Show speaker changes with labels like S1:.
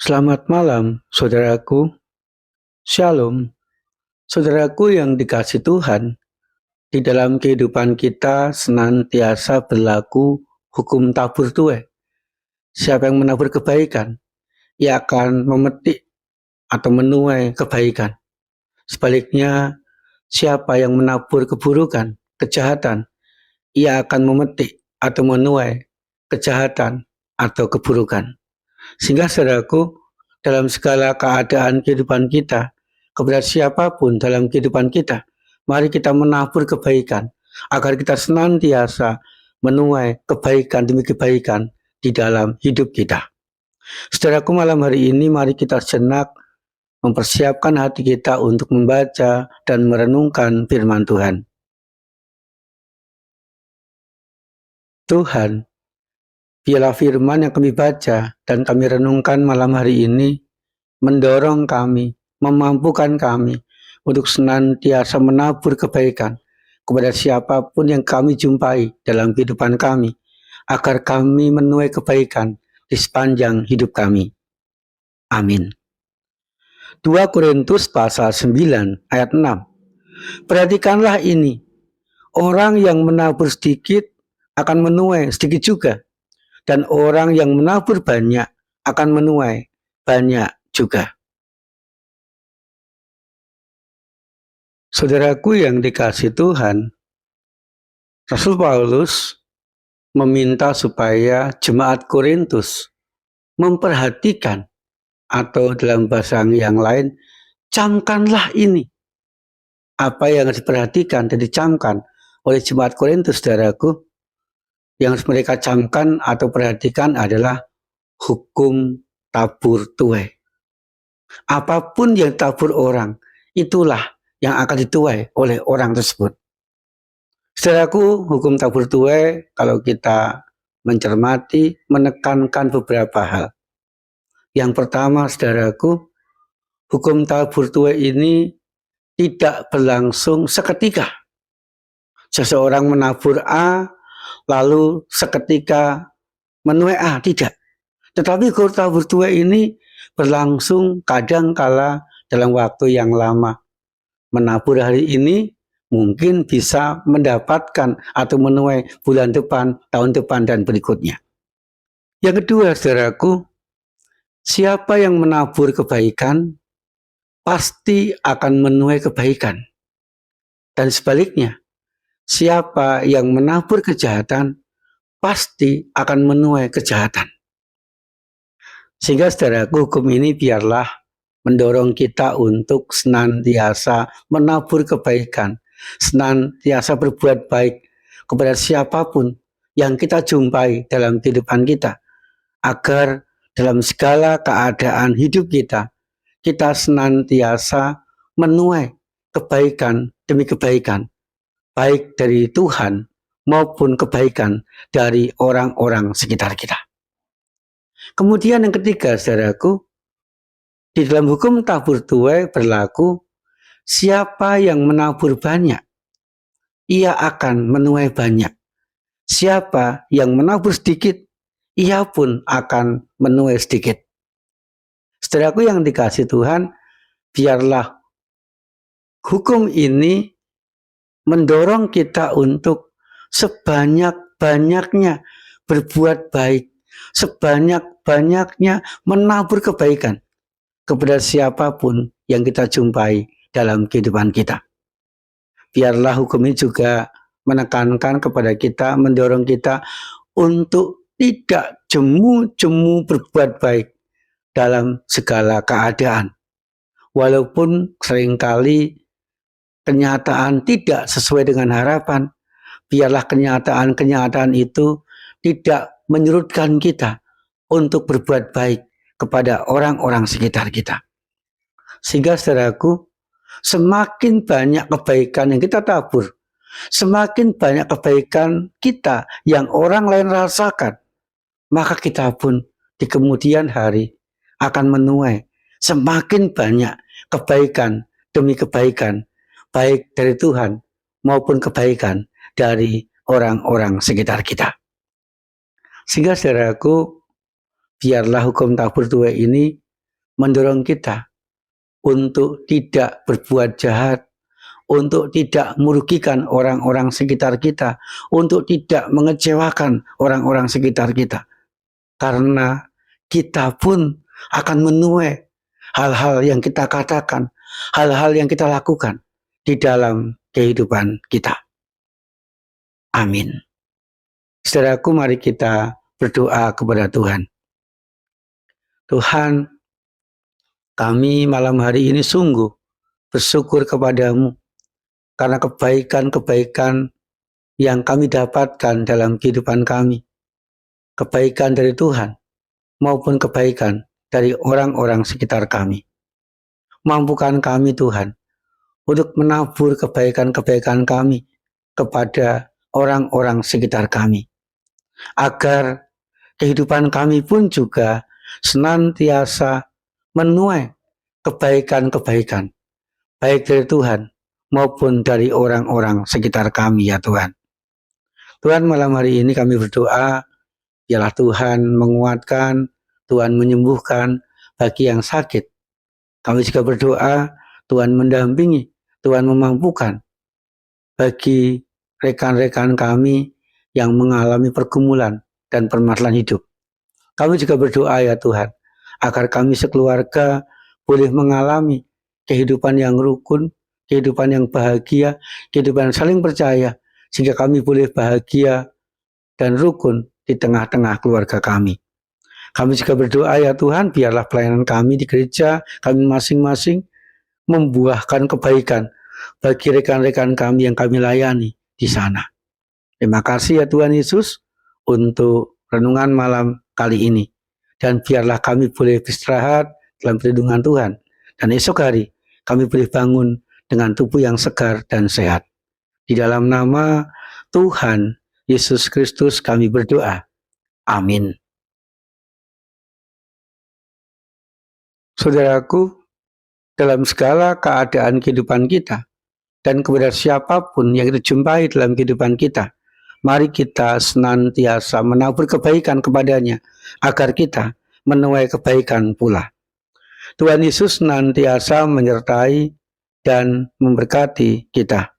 S1: Selamat malam, saudaraku. Shalom, saudaraku yang dikasihi Tuhan. Di dalam kehidupan kita senantiasa berlaku hukum tabur tuai. Siapa yang menabur kebaikan, ia akan memetik atau menuai kebaikan. Sebaliknya, siapa yang menabur keburukan, kejahatan, ia akan memetik atau menuai kejahatan atau keburukan. Sehingga saudaraku, dalam segala keadaan kehidupan kita, kepada siapapun dalam kehidupan kita, mari kita menabur kebaikan, agar kita senantiasa menuai kebaikan demi kebaikan di dalam hidup kita. Saudaraku, malam hari ini mari kita sejenak mempersiapkan hati kita untuk membaca dan merenungkan firman Tuhan. Tuhan, biarlah firman yang kami baca dan kami renungkan malam hari ini mendorong kami, memampukan kami untuk senantiasa menabur kebaikan kepada siapapun yang kami jumpai dalam kehidupan kami, agar kami menuai kebaikan di sepanjang hidup kami. Amin. 2 Korintus pasal 9 ayat 6. Perhatikanlah ini, orang yang menabur sedikit akan menuai sedikit juga, dan orang yang menabur banyak akan menuai banyak juga. Saudaraku yang dikasihi Tuhan, Rasul Paulus meminta supaya jemaat Korintus memperhatikan, atau dalam bahasa yang lain, camkanlah ini. Apa yang harus diperhatikan dan dicamkan oleh jemaat Korintus, saudaraku, yang harus mereka camkan atau perhatikan adalah hukum tabur tuai. Apapun yang tabur orang, itulah yang akan dituai oleh orang tersebut. Saudaraku, hukum tabur tuai kalau kita mencermati menekankan beberapa hal. Yang pertama, saudaraku, hukum tabur tuai ini tidak berlangsung seketika. Seseorang menabur A, lalu seketika menuai A, tidak. Tetapi hukum tabur tuai ini berlangsung kadang-kala dalam waktu yang lama. Menabur hari ini mungkin bisa mendapatkan atau menuai bulan depan, tahun depan, dan berikutnya. Yang kedua, saudaraku, siapa yang menabur kebaikan pasti akan menuai kebaikan. Dan sebaliknya, siapa yang menabur kejahatan pasti akan menuai kejahatan. Sehingga saudaraku, hukum ini biarlah mendorong kita untuk senantiasa menabur kebaikan, senantiasa berbuat baik kepada siapapun yang kita jumpai dalam kehidupan kita, agar dalam segala keadaan hidup kita, kita senantiasa menuai kebaikan demi kebaikan, baik dari Tuhan maupun kebaikan dari orang-orang sekitar kita. Kemudian yang ketiga, saudaraku, di dalam hukum tabur tuai berlaku, siapa yang menabur banyak, ia akan menuai banyak. Siapa yang menabur sedikit, ia pun akan menuai sedikit. Saudaraku yang dikasihi Tuhan, biarlah hukum ini mendorong kita untuk sebanyak-banyaknya berbuat baik, sebanyak-banyaknya menabur kebaikan kepada siapapun yang kita jumpai dalam kehidupan kita. Biarlah hukum ini juga menekankan kepada kita, mendorong kita untuk tidak jemu-jemu berbuat baik dalam segala keadaan. Walaupun seringkali kenyataan tidak sesuai dengan harapan, biarlah kenyataan-kenyataan itu tidak menyurutkan kita untuk berbuat baik kepada orang-orang sekitar kita. Sehingga saudaraku, semakin banyak kebaikan yang kita tabur, semakin banyak kebaikan kita yang orang lain rasakan, maka kita pun di kemudian hari akan menuai semakin banyak kebaikan demi kebaikan, baik dari Tuhan maupun kebaikan dari orang-orang sekitar kita. Sehingga saudaraku, biarlah hukum tabur tuai ini mendorong kita untuk tidak berbuat jahat, untuk tidak merugikan orang-orang sekitar kita, untuk tidak mengecewakan orang-orang sekitar kita. Karena kita pun akan menuai hal-hal yang kita katakan, hal-hal yang kita lakukan di dalam kehidupan kita. Amin. Saudaraku, mari kita berdoa kepada Tuhan. Tuhan, kami malam hari ini sungguh bersyukur kepadamu karena kebaikan-kebaikan yang kami dapatkan dalam kehidupan kami. Kebaikan dari Tuhan maupun kebaikan dari orang-orang sekitar kami. Mampukan kami Tuhan untuk menabur kebaikan-kebaikan kami kepada orang-orang sekitar kami. Agar kehidupan kami pun juga senantiasa menuai kebaikan-kebaikan, baik dari Tuhan maupun dari orang-orang sekitar kami, ya Tuhan. Tuhan, malam hari ini kami berdoa, biarlah Tuhan menguatkan, Tuhan menyembuhkan bagi yang sakit. Kami juga berdoa, Tuhan mendampingi, Tuhan memampukan bagi rekan-rekan kami yang mengalami pergumulan dan permasalahan hidup. Kami juga berdoa, ya Tuhan, agar kami sekeluarga boleh mengalami kehidupan yang rukun, kehidupan yang bahagia, kehidupan yang saling percaya, sehingga kami boleh bahagia dan rukun di tengah-tengah keluarga kami. Kami juga berdoa, ya Tuhan, biarlah pelayanan kami di gereja, kami masing-masing membuahkan kebaikan bagi rekan-rekan kami yang kami layani di sana. Terima kasih, ya Tuhan Yesus, untuk renungan malam kali ini. Dan biarlah kami boleh beristirahat dalam perlindungan Tuhan. Dan esok hari kami boleh bangun dengan tubuh yang segar dan sehat. Di dalam nama Tuhan Yesus Kristus kami berdoa. Amin. Saudaraku, dalam segala keadaan kehidupan kita, dan kepada siapapun yang kita jumpai dalam kehidupan kita, mari kita senantiasa menabur kebaikan kepadanya, agar kita menuai kebaikan pula. Tuhan Yesus senantiasa menyertai dan memberkati kita.